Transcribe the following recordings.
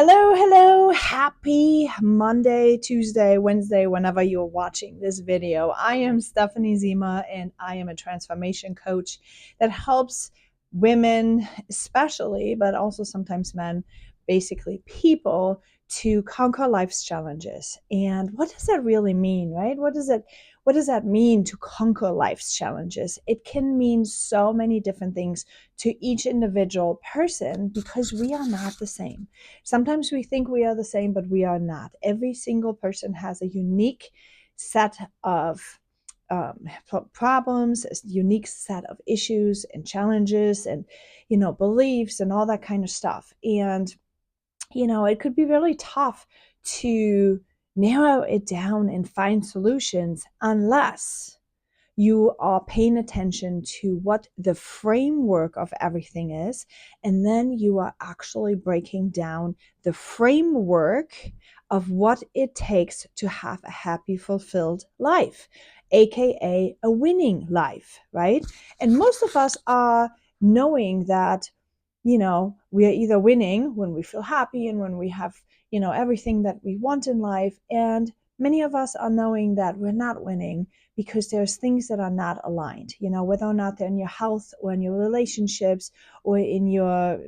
Hello, hello. Happy Monday, Tuesday, Wednesday, whenever you're watching this video. I am Stephanie Zima, and I am a transformation coach that helps women, especially, but also sometimes men, basically people, to conquer life's challenges. And what does that really mean, right? What does that mean to conquer life's challenges? It can mean so many different things to each individual person because we are not the same. Sometimes we think we are the same, but we are not. Every single person has a unique set of problems, a unique set of issues and challenges and, beliefs and all that kind of stuff. And, it could be really tough to narrow it down and find solutions unless you are paying attention to what the framework of everything is, and then you are actually breaking down the framework of what it takes to have a happy, fulfilled life, aka a winning life, right? And most of us are knowing that we are either winning when we feel happy and when we have, everything that we want in life. And many of us are knowing that we're not winning because there's things that are not aligned, whether or not they're in your health or in your relationships or in your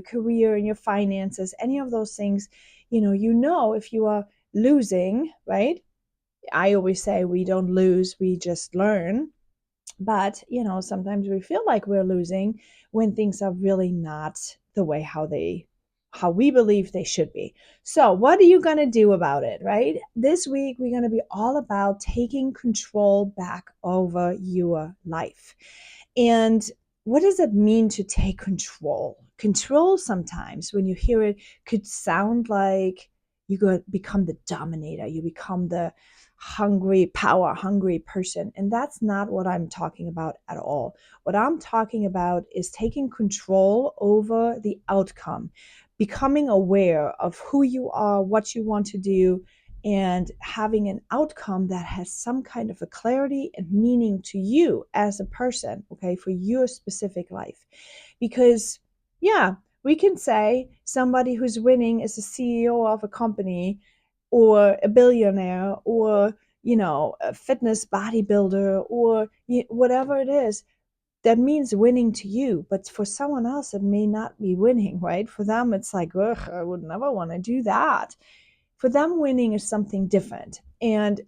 career, in your finances, any of those things, if you are losing, right? I always say we don't lose, we just learn. But, sometimes we feel like we're losing when things are really not the way how we believe they should be. So, what are you going to do about it, right? This week we're going to be all about taking control back over your life. And what does it mean to take control? Control sometimes when you hear it could sound like you go become the dominator, you become the power hungry person. And that's not what I'm talking about at all. What I'm talking about is taking control over the outcome, becoming aware of who you are, what you want to do, and having an outcome that has some kind of a clarity and meaning to you as a person, okay, for your specific life. Because, yeah, we can say somebody who's winning is a CEO of a company or a billionaire or a fitness bodybuilder or whatever it is. That means winning to you, but for someone else it may not be winning, right? For them it's like, ugh, I would never want to do that. For them, winning is something different. And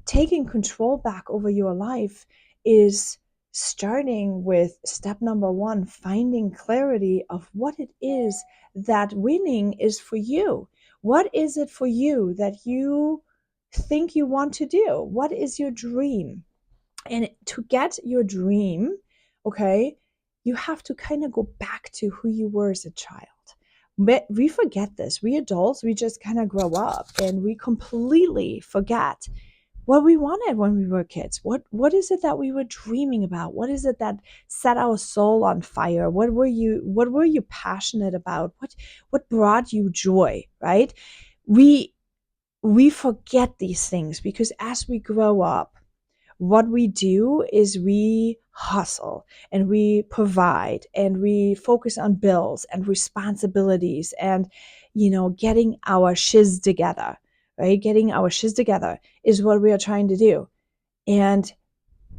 taking control back over your life is starting with step number one, finding clarity of what it is that winning is for you. What is it for you that you think you want to do? What is your dream? And to get your dream, okay, you have to kind of go back to who you were as a child. But we forget this. We adults, we just kind of grow up and we completely forget what we wanted when we were kids. What is it that we were dreaming about? What is it that set our soul on fire? What were you passionate about? What brought you joy, right? We we forget these things because as we grow up, what we do is we hustle and we provide and we focus on bills and responsibilities and getting our shiz together, right? Getting our shiz together is what we are trying to do. And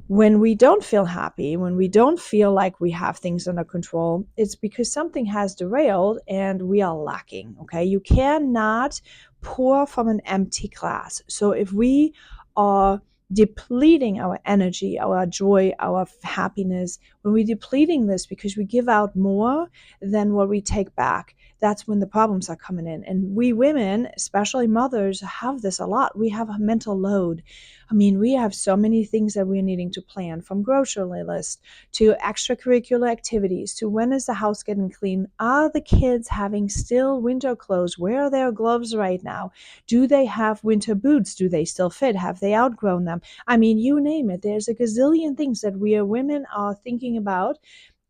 when we don't feel happy, when we don't feel like we have things under control, it's because something has derailed and we are lacking. Okay, you cannot pour from an empty glass. So if we are depleting our energy, our joy, our happiness, when we're depleting this because we give out more than what we take back, that's when the problems are coming in. And we women, especially mothers, have this a lot. We have a mental load. I mean, we have so many things that we're needing to plan, from grocery list to extracurricular activities to when is the house getting clean? Are the kids having still winter clothes? Where are their gloves right now? Do they have winter boots? Do they still fit? Have they outgrown them? I mean, you name it. There's a gazillion things that we women are thinking about.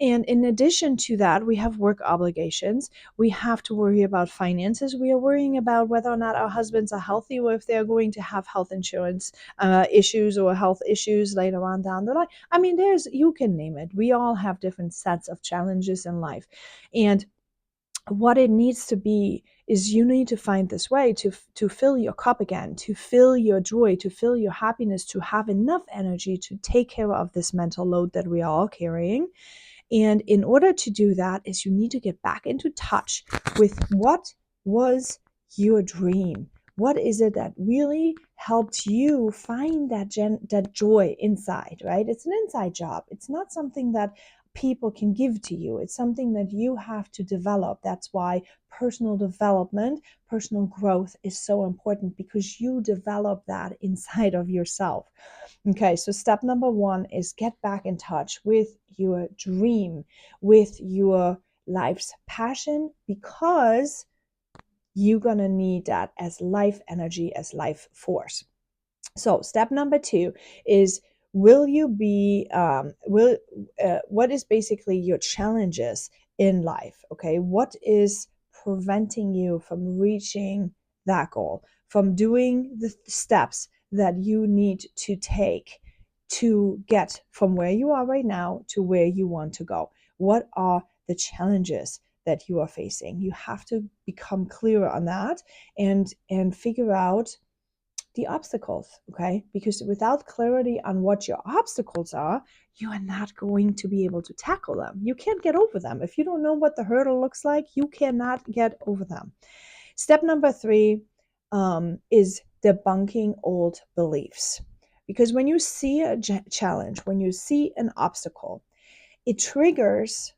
And in addition to that, we have work obligations. We have to worry about finances. We are worrying about whether or not our husbands are healthy or if they're going to have health insurance issues or health issues later on down the line. I mean, you can name it. We all have different sets of challenges in life. And what it needs to be is you need to find this way to fill your cup again, to fill your joy, to fill your happiness, to have enough energy to take care of this mental load that we are all carrying. And in order to do that is you need to get back into touch with what was your dream. What is it that really helped you find that joy inside, right? It's an inside job. It's not something that people can give to you. It's something that you have to develop. That's why personal development, personal growth is so important, because you develop that inside of yourself. Okay, so step number one is get back in touch with your dream, with your life's passion, because you're going to need that as life energy, as life force. So step number two is, will you be what is basically your challenges in life? Okay, what is preventing you from reaching that goal, from doing the steps that you need to take to get from where you are right now to where you want to go? What are the challenges that you are facing? You have to become clearer on that, and figure out the obstacles, okay? Because without clarity on what your obstacles are, you are not going to be able to tackle them. You can't get over them. If you don't know what the hurdle looks like, you cannot get over them. Step number three is debunking old beliefs. Because when you see a challenge, when you see an obstacle, it triggers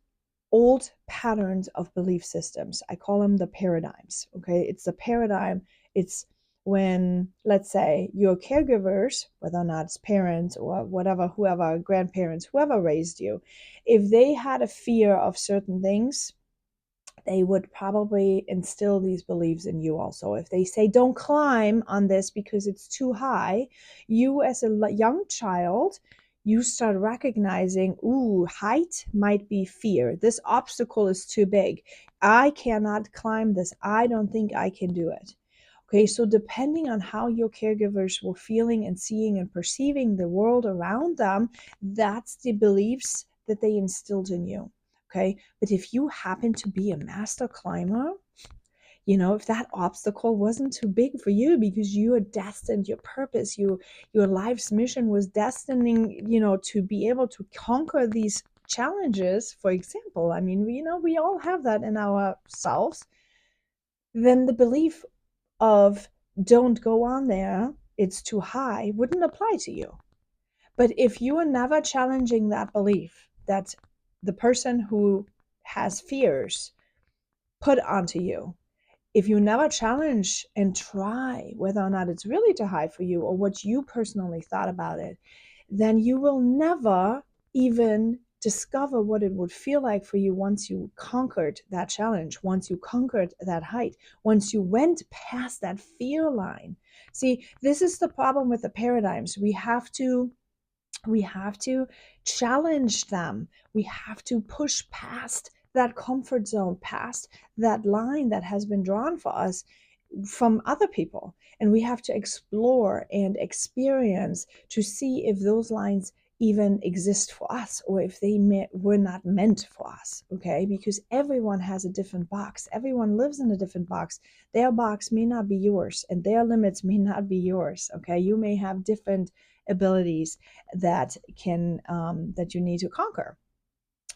old patterns of belief systems. I call them the paradigms. Okay, it's the paradigm. It's when, let's say, your caregivers, whether or not it's parents or whatever, whoever, grandparents, whoever raised you, if they had a fear of certain things, they would probably instill these beliefs in you also. If they say, don't climb on this because it's too high, you as a young child, you start recognizing, ooh, height might be fear. This obstacle is too big. I cannot climb this. I don't think I can do it. Okay, so depending on how your caregivers were feeling and seeing and perceiving the world around them, that's the beliefs that they instilled in you. Okay, but if you happen to be a master climber, if that obstacle wasn't too big for you because you are destined, your purpose, your life's mission was destining, to be able to conquer these challenges, for example, I mean, we all have that in ourselves, then the belief of don't go on there, it's too high, wouldn't apply to you. But if you are never challenging that belief that the person who has fears put onto you, if you never challenge and try whether or not it's really too high for you or what you personally thought about it, then you will never even discover what it would feel like for you once you conquered that challenge, once you conquered that height, once you went past that fear line. See, this is the problem with the paradigms. We have to challenge them. We have to push past that comfort zone, past that line that has been drawn for us from other people. And we have to explore and experience to see if those lines even exist for us, or if they were not meant for us. Okay, because everyone has a different box, everyone lives in a different box. Their box may not be yours, and their limits may not be yours. Okay, you may have different abilities that you need to conquer.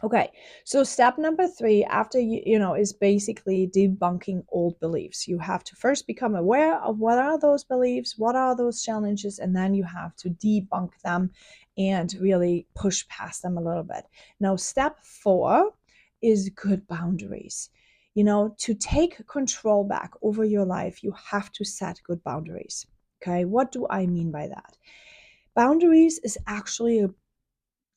Okay, so step number three, after is basically debunking old beliefs. You have to first become aware of what are those beliefs, what are those challenges, and then you have to debunk them and really push past them a little bit. Now, step four is good boundaries. To take control back over your life, you have to set good boundaries. Okay, what do I mean by that? Boundaries is actually a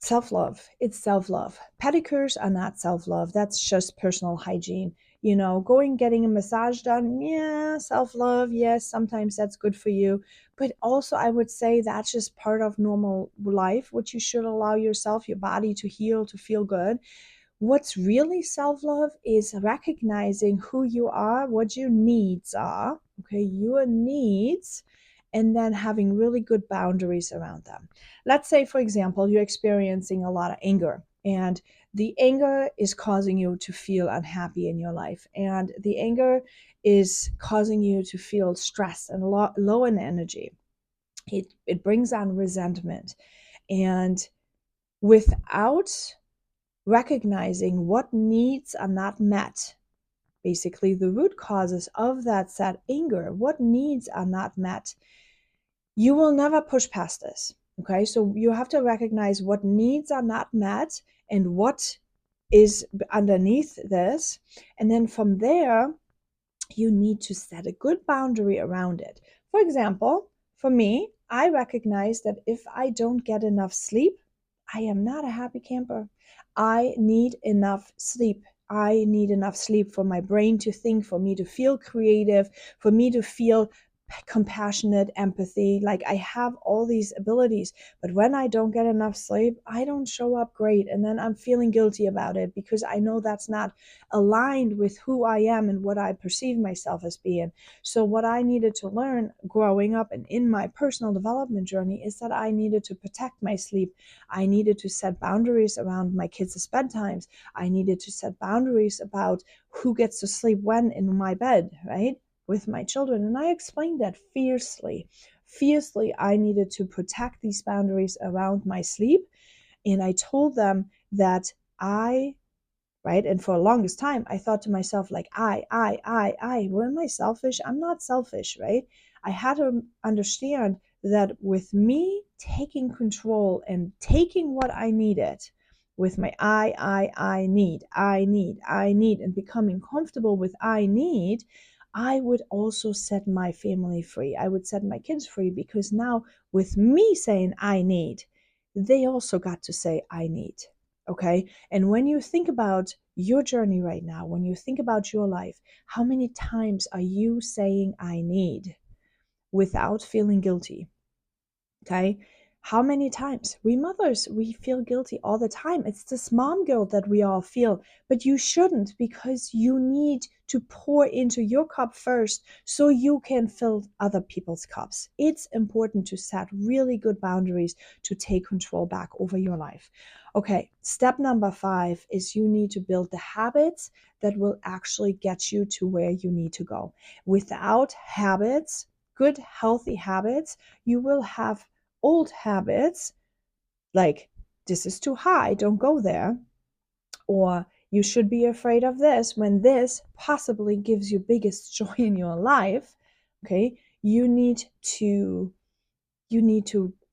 self-love. It's self-love. Pedicures are not self-love. That's just personal hygiene. Getting a massage done, yeah, self-love, yes, sometimes that's good for you. But also, I would say that's just part of normal life, which you should allow yourself, your body to heal, to feel good. What's really self-love is recognizing who you are, what your needs are, okay, your needs, and then having really good boundaries around them. Let's say, for example, you're experiencing a lot of anger, and The anger is causing you to feel unhappy in your life, and the anger is causing you to feel stressed and low in energy. It brings on resentment. And without recognizing what needs are not met, basically the root causes of that sad anger, what needs are not met, you will never push past this. Okay, so you have to recognize what needs are not met and what is underneath this. And then from there, you need to set a good boundary around it. For example, for me, I recognize that if I don't get enough sleep, I am not a happy camper. I need enough sleep. I need enough sleep for my brain to think, for me to feel creative, for me to feel compassionate, empathy. Like I have all these abilities, but when I don't get enough sleep, I don't show up great. And then I'm feeling guilty about it because I know that's not aligned with who I am and what I perceive myself as being. So, what I needed to learn growing up and in my personal development journey is that I needed to protect my sleep. I needed to set boundaries around my kids' bedtimes. I needed to set boundaries about who gets to sleep when in my bed, right? With my children. And I explained that fiercely. Fiercely, I needed to protect these boundaries around my sleep. And I told them that right? And for the longest time, I thought to myself, like, well, am I selfish? I'm not selfish, right? I had to understand that with me taking control and taking what I needed with my I need, and becoming comfortable with I need, I would also set my family free. I would set my kids free because now with me saying I need, they also got to say I need. Okay. And when you think about your journey right now, when you think about your life, how many times are you saying I need without feeling guilty? Okay. How many times? We mothers, we feel guilty all the time. It's this mom guilt that we all feel, but you shouldn't, because you need to pour into your cup first so you can fill other people's cups. It's important to set really good boundaries to take control back over your life. Okay, step number 5 is you need to build the habits that will actually get you to where you need to go. Without habits, good, healthy habits, you will have old habits like this is too high, don't go there, or you should be afraid of this when this possibly gives you biggest joy in your life. Okay, you need to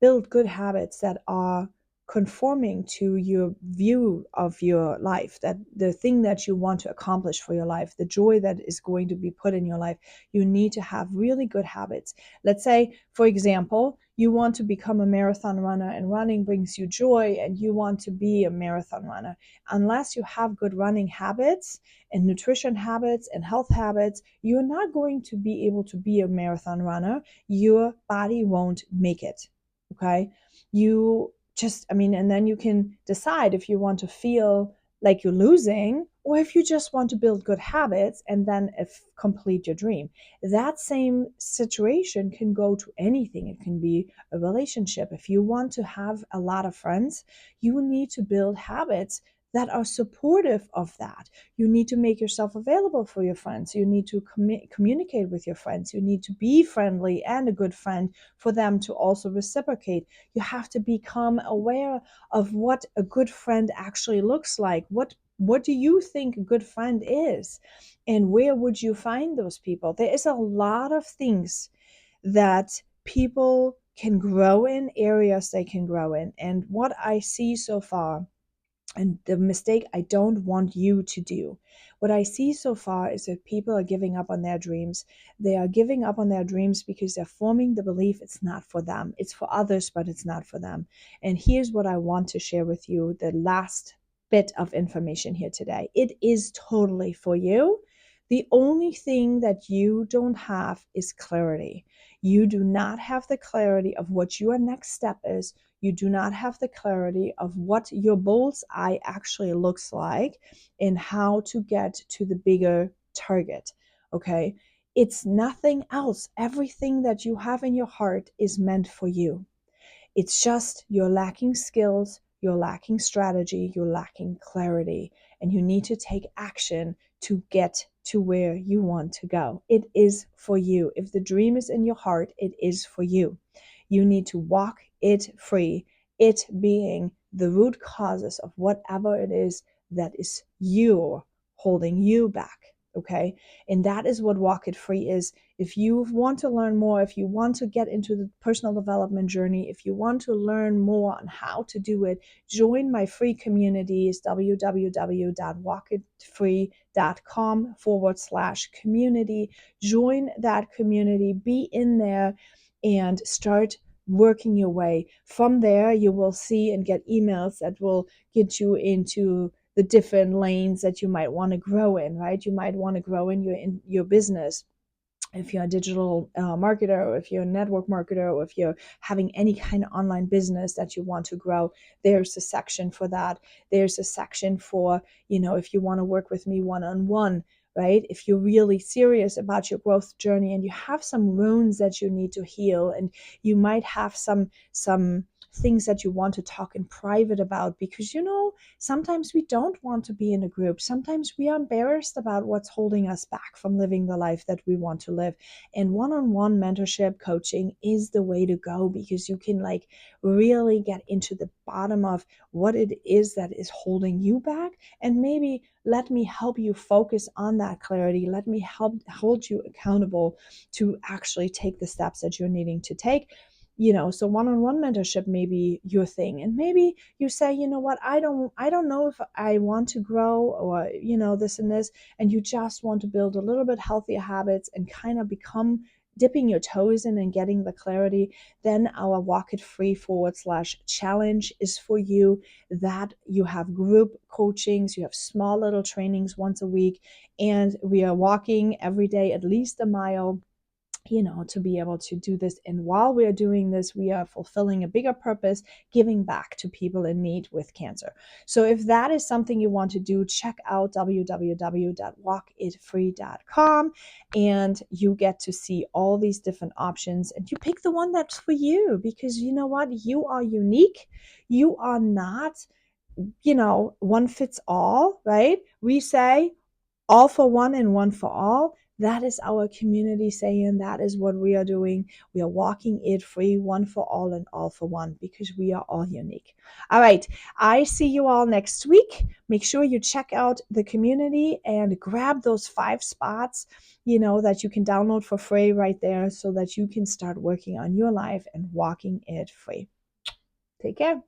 build good habits that are conforming to your view of your life, that the thing that you want to accomplish for your life, the joy that is going to be put in your life. You need to have really good habits. Let's say, for example, you want to become a marathon runner and running brings you joy and you want to be a marathon runner. Unless you have good running habits and nutrition habits and health habits, you're not going to be able to be a marathon runner. Your body won't make it. Okay. You just, I mean, and then you can decide if you want to feel like you're losing or if you just want to build good habits and then if complete your dream. That same situation can go to anything. It can be a relationship. If you want to have a lot of friends, you need to build habits that are supportive of that. You need to make yourself available for your friends. You need to communicate with your friends. You need to be friendly and a good friend for them to also reciprocate. You have to become aware of what a good friend actually looks like. What do you think a good friend is? And where would you find those people? There is a lot of things that people can grow in, areas they can grow in. And what I see so far, and the mistake I don't want you to do. What I see so far is that people are giving up on their dreams. They are giving up on their dreams because they're forming the belief it's not for them. It's for others, but it's not for them. And here's what I want to share with you, the last bit of information here today. It is totally for you. The only thing that you don't have is clarity. You do not have the clarity of what your next step is. You do not have the clarity of what your bull's eye actually looks like and how to get to the bigger target. Okay. It's nothing else. Everything that you have in your heart is meant for you. It's just you're lacking skills, you're lacking strategy, you're lacking clarity, and you need to take action to get to where you want to go. It is for you. If the dream is in your heart, it is for you. You need to walk it free, it being the root causes of whatever it is that is you holding you back. Okay. And that is what Walk It Free is. If you want to learn more, if you want to get into the personal development journey, if you want to learn more on how to do it, join my free community. Is www.walkitfree.com/community. Join that community, be in there, and start working your way. From there, you will see and get emails that will get you into the different lanes that you might want to grow in, right? You might want to grow in your business. If you're a digital marketer, or if you're a network marketer, or if you're having any kind of online business that you want to grow, there's a section for that. There's a section for, if you want to work with me one-on-one, right? If you're really serious about your growth journey and you have some wounds that you need to heal, and you might have some things that you want to talk in private about, because sometimes we don't want to be in a group. Sometimes we are embarrassed about what's holding us back from living the life that we want to live. And one-on-one mentorship coaching is the way to go, because you can really get into the bottom of what it is that is holding you back, and maybe let me help you focus on that clarity. Let me help hold you accountable to actually take the steps that you're needing to take. So one-on-one mentorship may be your thing. And maybe you say, what, I don't know if I want to grow, or this and this, and you just want to build a little bit healthier habits and kind of become dipping your toes in and getting the clarity. Then our Walk It Free /challenge is for you. That you have group coachings, you have small little trainings once a week, and we are walking every day at least a mile, to be able to do this. And while we are doing this, we are fulfilling a bigger purpose, giving back to people in need with cancer. So if that is something you want to do, check out www.walkitfree.com, and you get to see all these different options, and you pick the one that's for you, because you know what? You are unique. You are not, one fits all, right? We say all for one and one for all. That is our community saying, that is what we are doing. We are walking it free, one for all and all for one, because we are all unique. All right. I see you all next week. Make sure you check out the community and grab those 5 spots, that you can download for free right there, so that you can start working on your life and walking it free. Take care.